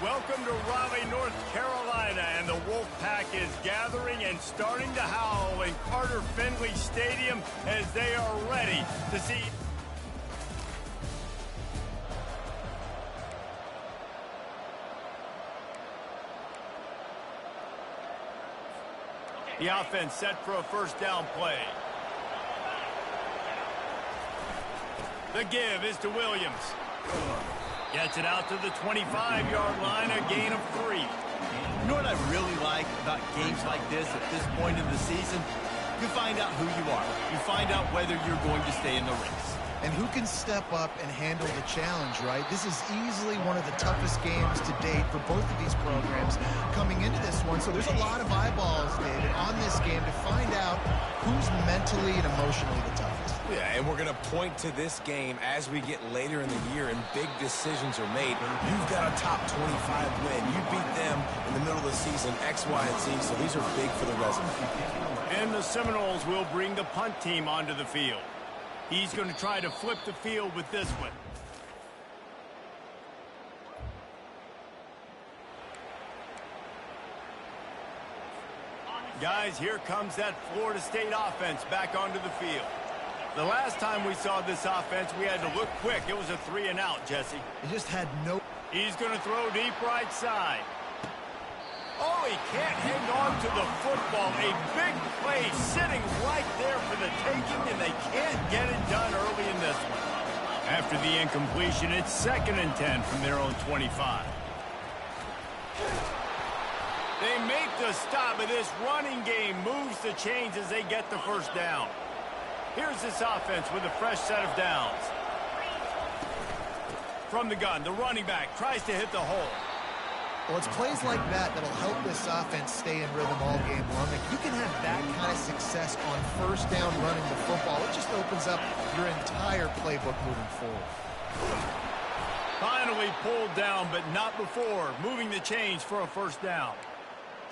Welcome to Raleigh, North Carolina, and the Wolfpack is gathering and starting to howl in Carter Finley Stadium as they are ready to see... The offense set for a first down play. The give is to Williams. Gets it out to the 25-yard line, a gain of 3. You know what I really like about games like this at this point in the season? You find out who you are. You find out whether you're going to stay in the race. And who can step up and handle the challenge, right? This is easily one of the toughest games to date for both of these programs coming into this one. So there's a lot of eyeballs, David, on this game to find out who's mentally and emotionally the toughest. Yeah, and we're going to point to this game as we get later in the year and big decisions are made. You've got a top 25 win. You beat them in the middle of the season, X, Y, and Z, so these are big for the resume. And the Seminoles will bring the punt team onto the field. He's going to try to flip the field with this one. Guys, here comes that Florida State offense back onto the field. The last time we saw this offense, we had to look quick. It was a 3-and-out, Jesse. It just had no... He's going to throw deep right side. Oh, he can't hang on to the football. A big play sitting right there for the taking, and they can't get it done early in this one. After the incompletion, it's 2nd and 10 from their own 25. They make the stop, but this running game moves the chains as they get the first down. Here's this offense with a fresh set of downs. From the gun, the running back tries to hit the hole. Well, it's plays like that that'll help this offense stay in rhythm all game long. Like, you can have that kind of success on first down running the football. It just opens up your entire playbook moving forward. Finally pulled down, but not before. Moving the chains for a first down.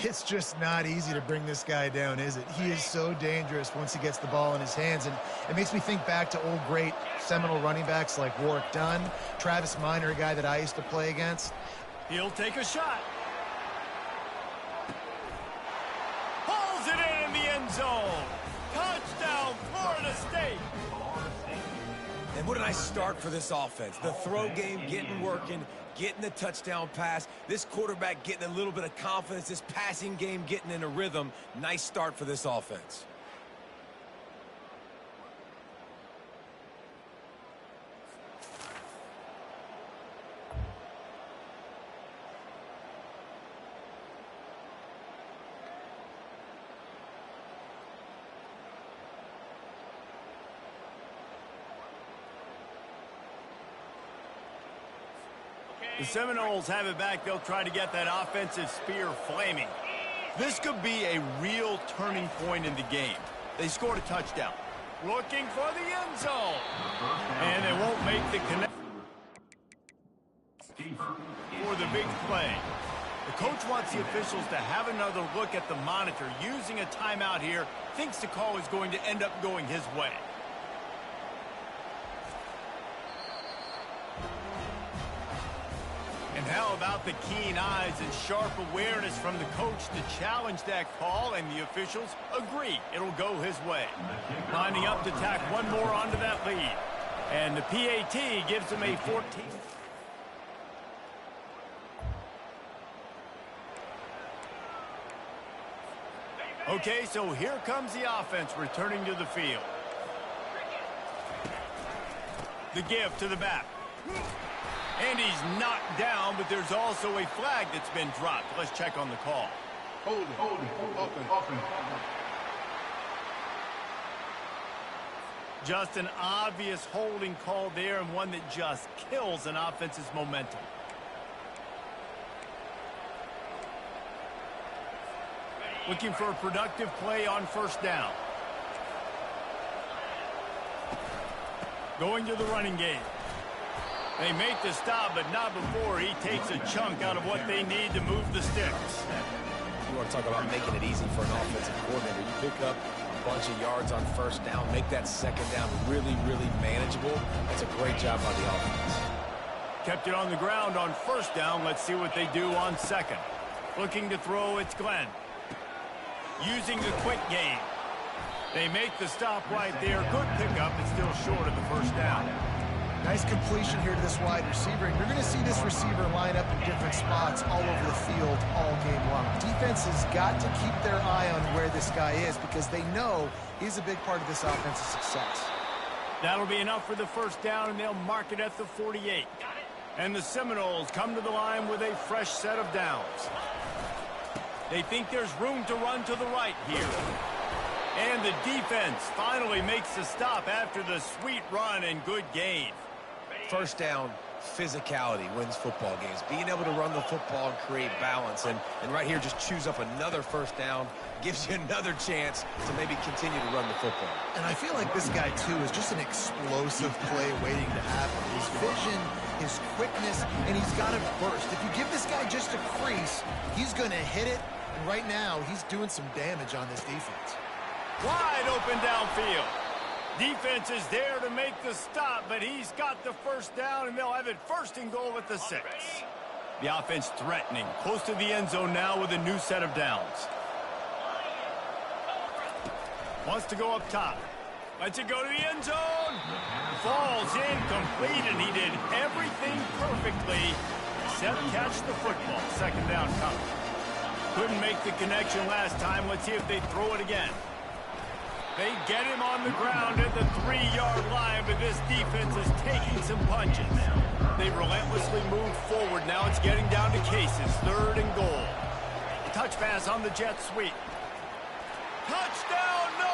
It's just not easy to bring this guy down, is it? He is so dangerous once he gets the ball in his hands. And it makes me think back to old great Seminole running backs like Warwick Dunn, Travis Minor, a guy that I used to play against. He'll take a shot. Pulls it in the end zone. Touchdown, Florida State. And what a nice start for this offense. The throw game getting working, getting the touchdown pass. This quarterback getting a little bit of confidence. This passing game getting in a rhythm. Nice start for this offense. The Seminoles have it back. They'll try to get that offensive spear flaming. This could be a real turning point in the game. They scored a touchdown. Looking for the end zone. And they won't make the connection for the big play. The coach wants the officials to have another look at the monitor. Using a timeout here, thinks the call is going to end up going his way. And how about the keen eyes and sharp awareness from the coach to challenge that call, and the officials agree it'll go his way. Lining up to tack one more onto that lead. And the PAT gives them a 14. Okay, so here comes the offense returning to the field. The give to the back. And he's knocked down, but there's also a flag that's been dropped. Let's check on the call. Holding, offense. Just an obvious holding call there, and one that just kills an offense's momentum. Looking for a productive play on first down. Going to the running game. They make the stop, but not before he takes a chunk out of what they need to move the sticks. You want to talk about making it easy for an offensive coordinator. You pick up a bunch of yards on first down, make that second down really, really manageable. That's a great job by the offense. Kept it on the ground on first down. Let's see what they do on second. Looking to throw, it's Glenn. Using the quick game. They make the stop right there. Good pickup. It's still short of the first down. Nice completion here to this wide receiver. And you're going to see this receiver line up in different spots all over the field all game long. Defense has got to keep their eye on where this guy is because they know he's a big part of this offense's success. That'll be enough for the first down, and they'll mark it at the 48. And the Seminoles come to the line with a fresh set of downs. They think there's room to run to the right here. And the defense finally makes the stop after the sweet run and good gain. First down, physicality wins football games. Being able to run the football and create balance. And right here, just choose up another first down. Gives you another chance to maybe continue to run the football. And I feel like this guy, too, is just an explosive play waiting to happen. His vision, his quickness, and he's got a burst. If you give this guy just a crease, he's going to hit it. And right now, he's doing some damage on this defense. Wide open downfield. Defense is there to make the stop, but he's got the first down, and they'll have it first and goal at the 6. The offense threatening. Close to the end zone now with a new set of downs. Wants to go up top. Lets it go to the end zone. Falls incomplete, and he did everything perfectly except catch the football. Second down coming. Couldn't make the connection last time. Let's see if they throw it again. They get him on the ground at the 3-yard line, but this defense is taking some punches. They relentlessly move forward. Now it's getting down to cases. Third and goal. Touch pass on the jet sweep. Touchdown, no!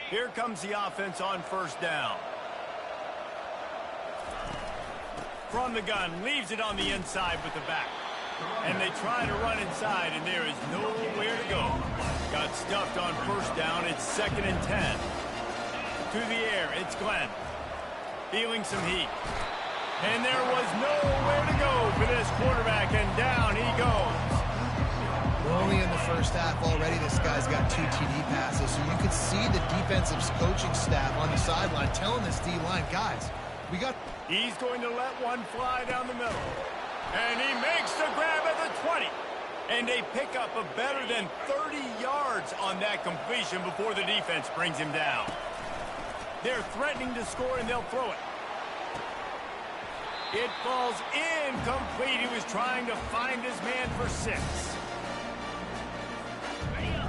Here comes the offense on first down. From the gun, leaves it on the inside with the back. And they try to run inside, and there is nowhere to go. Got stuffed on first down. It's 2nd and 10. To the air, it's Glenn. Feeling some heat. And there was nowhere to go for this quarterback, and down he goes. We're only in the first half already. This guy's got 2 TD passes, so you could see the defensive coaching staff on the sideline telling this D-line, guys, we got... He's going to let one fly down the middle. And he makes the grab at the 20. And they pick up a better than 30 yards on that completion before the defense brings him down. They're threatening to score, and they'll throw it. It falls incomplete. He was trying to find his man for 6.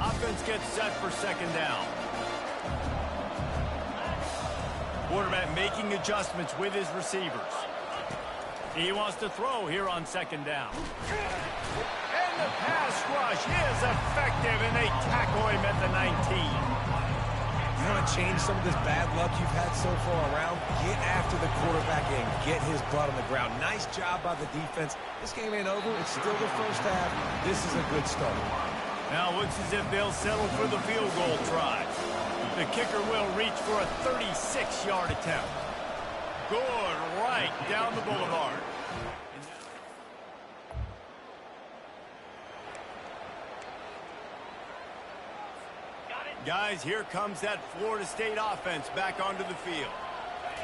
Offense gets set for second down. Quarterback making adjustments with his receivers. He wants to throw here on second down. And the pass rush is effective, and they tackle him at the 19. You want to change some of this bad luck you've had so far around? Get after the quarterback and get his butt on the ground. Nice job by the defense. This game ain't over. It's still the first half. This is a good start. Now looks as if they'll settle for the field goal try. The kicker will reach for a 36-yard attempt. Good right down the boulevard. Guys, here comes that Florida State offense back onto the field.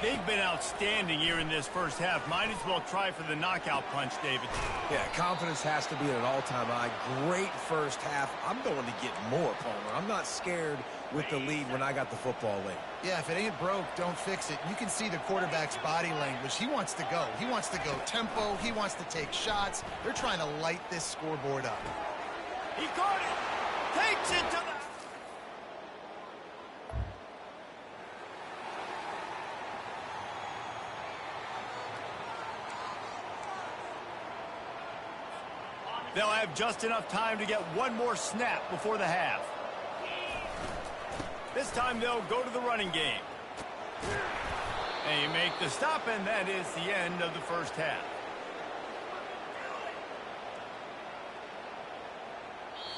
They've been outstanding here in this first half. Might as well try for the knockout punch, David. Yeah, confidence has to be at an all-time high. Great first half. I'm going to get more, Palmer. I'm not scared with the lead when I got the football late. Yeah, if it ain't broke, don't fix it. You can see the quarterback's body language. He wants to go. He wants to go tempo. He wants to take shots. They're trying to light this scoreboard up. He caught it. Takes it to the... They'll have just enough time to get one more snap before the half. This time they'll go to the running game. They make the stop, and that is the end of the first half.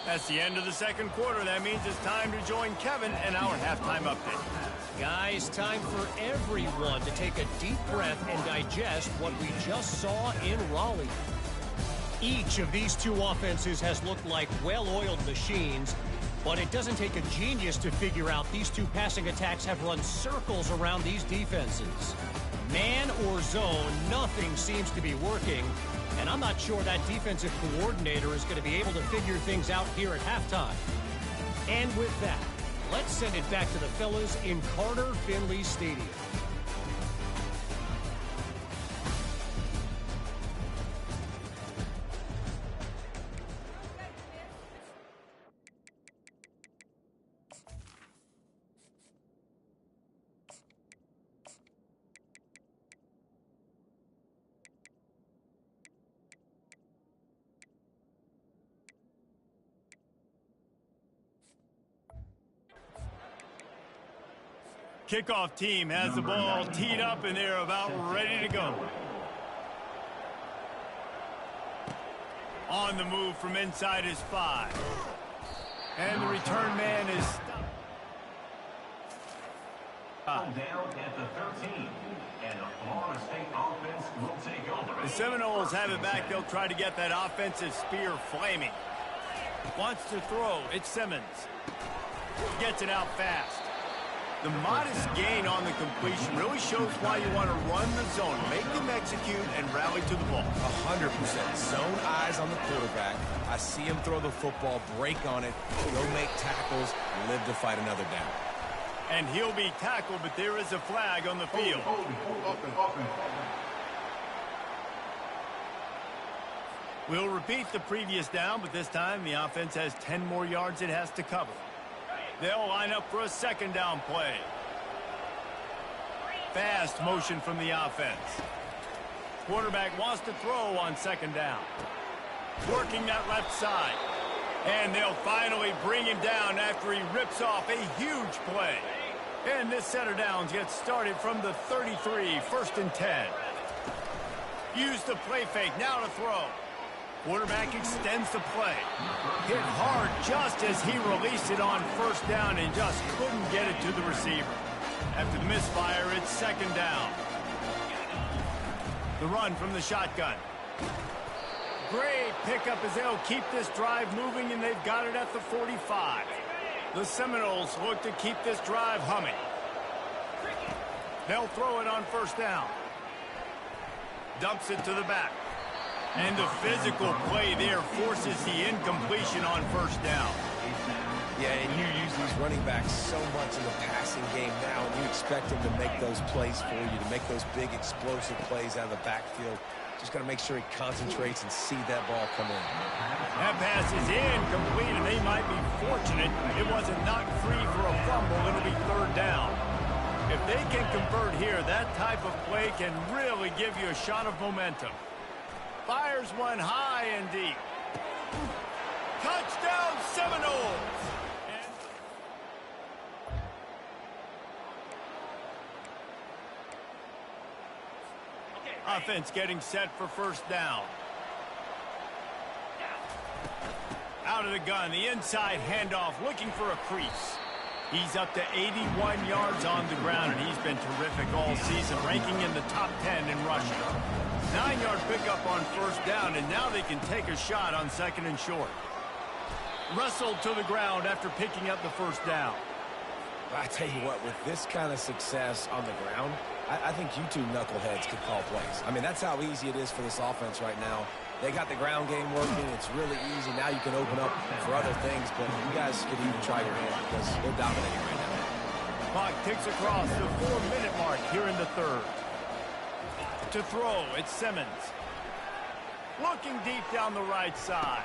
That's the end of the second quarter. That means it's time to join Kevin and our halftime update. Guys, time for everyone to take a deep breath and digest what we just saw in Raleigh. Each of these two offenses has looked like well-oiled machines, but it doesn't take a genius to figure out these two passing attacks have run circles around these defenses. Man or zone, nothing seems to be working, and I'm not sure that defensive coordinator is going to be able to figure things out here at halftime. And with that, let's send it back to the fellas in Carter Finley Stadium. Kickoff team has the ball teed up, and they're about ready to go. On the move from inside his 5. And the return man is stopped. Down at the 13. And the Florida State offense will take over. The Seminoles have it back. They'll try to get that offensive spear flaming. Wants to throw. It's Simmons. Gets it out fast. The modest gain on the completion really shows why you want to run the zone, make them execute, and rally to the ball. 100%. Zone eyes on the quarterback. I see him throw the football, break on it, go make tackles, live to fight another down. And he'll be tackled, but there is a flag on the field. Offense. We'll repeat the previous down, but this time the offense has 10 more yards it has to cover. They'll line up for a second down play. Fast motion from the offense. Quarterback wants to throw on second down. Working that left side. And they'll finally bring him down after he rips off a huge play. And this set of downs gets started from the 33, 1st and 10. Use the play fake, now to throw. Quarterback extends the play. Hit hard just as he released it on first down and just couldn't get it to the receiver. After the misfire, it's second down. The run from the shotgun. Great pickup as they'll keep this drive moving, and they've got it at the 45. The Seminoles look to keep this drive humming. They'll throw it on first down. Dumps it to the back. And the physical play there forces the incompletion on first down. Yeah, and you use these running backs so much in the passing game now, and you expect them to make those plays for you, to make those big explosive plays out of the backfield. Just got to make sure he concentrates and see that ball come in. That pass is incomplete, and they might be fortunate it wasn't knocked free for a fumble. It'll be third down. If they can convert here, that type of play can really give you a shot of momentum. Fires one high and deep. Touchdown, Seminoles! Offense getting set for first down. Out of the gun, the inside handoff, looking for a crease. He's up to 81 yards on the ground, and he's been terrific all season, ranking in the top 10 in rushing. 9-yard pickup on first down, and now they can take a shot on second and short. Wrestled to the ground after picking up the first down. I tell you what, with this kind of success on the ground, I think you two knuckleheads could call plays. I mean, that's how easy it is for this offense right now. They got the ground game working. It's really easy. Now you can open up for other things, but you guys could even try your hand because they're dominating right now. Clock ticks across the 4-minute mark here in the third. To throw, it's Simmons. Looking deep down the right side.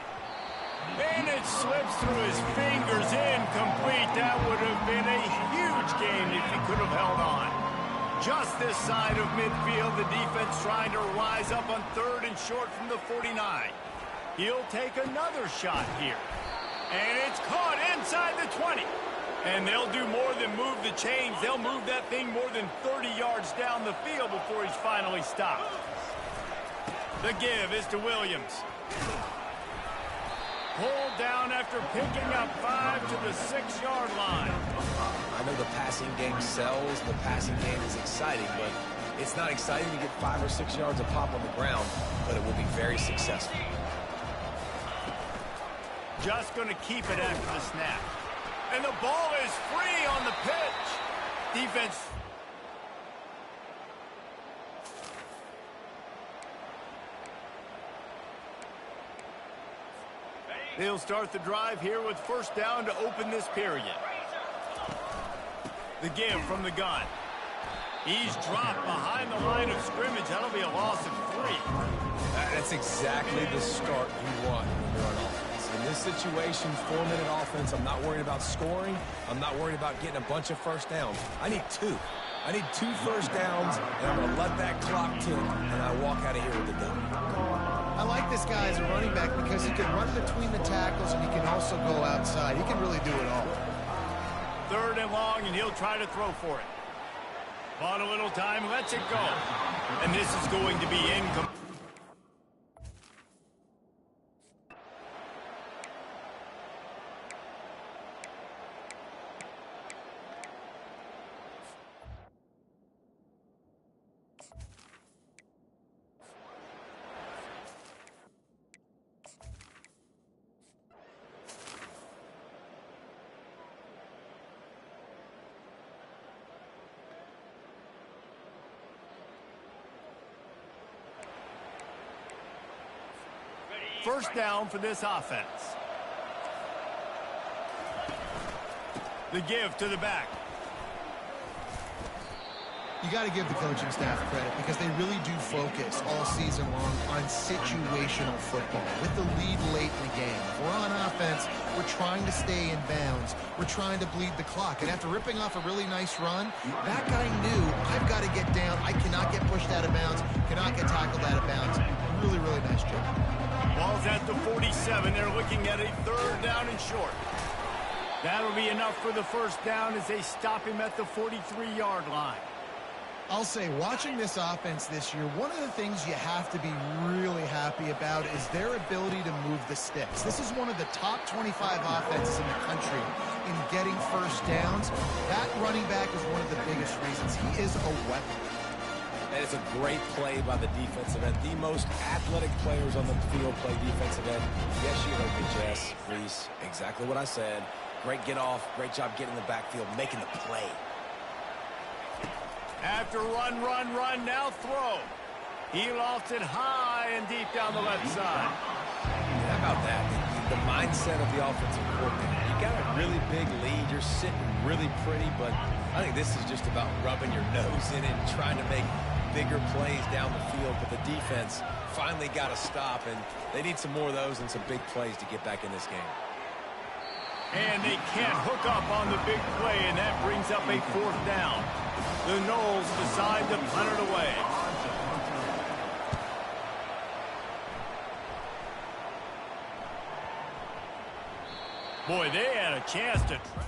And it slips through his fingers, incomplete. That would have been a huge game if he could have held on. Just this side of midfield, the defense trying to rise up on third and short from the 49. He'll take another shot here. And it's caught inside the 20. And they'll do more than move the chains. They'll move that thing more than 30 yards down the field before he's finally stopped. The give is to Williams. Pulled down after picking up 5 to the 6-yard line. I know the passing game sells, the passing game is exciting, but it's not exciting to get 5 or 6 yards a pop on the ground, but it will be very successful. just going to keep it after the snap. And the ball is free on the pitch. Defense. They'll start the drive here with first down to open this period. The give from the gun. He's dropped behind the line of scrimmage. That'll be a loss of 3. That's exactly the start you want when you're on offense. In this situation, 4-minute offense, I'm not worried about scoring. I'm not worried about getting a bunch of first downs. I need 2. I need 2 first downs, and I'm going to let that clock tick, and I walk out of here with the dub. I like this guy as a running back because he can run between the tackles and he can also go outside. He can really do it all. 3rd and long, and he'll try to throw for it. Bought a little time, lets it go. And this is going to be incomplete. First down for this offense. The give to the back. You got to give the coaching staff credit because they really do focus all season long on situational football with the lead late in the game. If we're on offense, we're trying to stay in bounds. We're trying to bleed the clock. And after ripping off a really nice run, that guy knew I've got to get down. I cannot get pushed out of bounds, cannot get tackled out of bounds. Really, really nice job. Ball's at the 47. They're looking at a 3rd down and short. That'll be enough for the first down as they stop him at the 43-yard line. I'll say, watching this offense this year, one of the things you have to be really happy about is their ability to move the sticks. This is one of the top 25 offenses in the country in getting first downs. That running back is one of the biggest reasons. He is a weapon. And it's a great play by the defensive end. The most athletic players on the field play defensive end. Yes, you heard me, Jess, Reese. Exactly what I said. Great get off. Great job getting in the backfield, making the play. After run, now throw. He lofts it high and deep down the left side. How about that? The mindset of the offensive coordinator. You got a really big lead. You're sitting really pretty, but I think this is just about rubbing your nose in it and trying to make bigger plays down the field. But the defense finally got a stop, and they need some more of those and some big plays to get back in this game. And they can't hook up on the big play, and that brings up a 4th down. The Knowles decide to punt it away. Boy, they had a chance to track.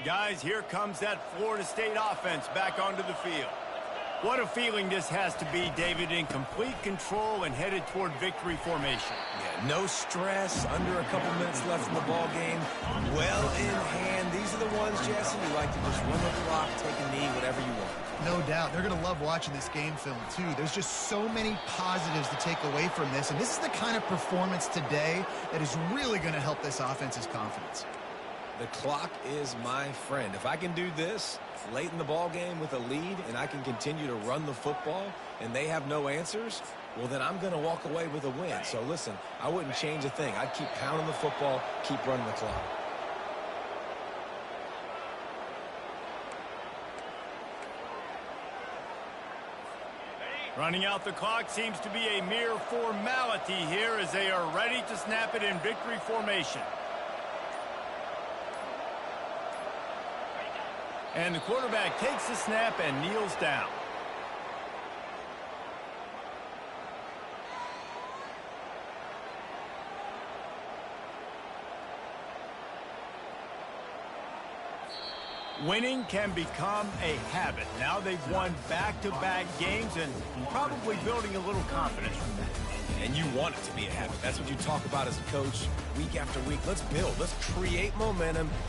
Guys, here comes that Florida State offense back onto the field. What a feeling this has to be, David, in complete control and headed toward victory formation. Yeah, no stress, under a couple minutes left in the ball game. Well in hand. These are the ones, Jesse, you like to just run the clock, take a knee, whatever you want. No doubt. They're going to love watching this game film, too. There's just so many positives to take away from this, and this is the kind of performance today that is really going to help this offense's confidence. The clock is my friend. If I can do this late in the ball game with a lead and I can continue to run the football and they have no answers, well, then I'm going to walk away with a win. So, listen, I wouldn't change a thing. I'd keep pounding the football, keep running the clock. Running out the clock seems to be a mere formality here as they are ready to snap it in victory formation. And the quarterback takes the snap and kneels down. Winning can become a habit. Now they've won back-to-back games and probably building a little confidence from that. And you want it to be a habit. That's what you talk about as a coach week after week. Let's build. Let's create momentum.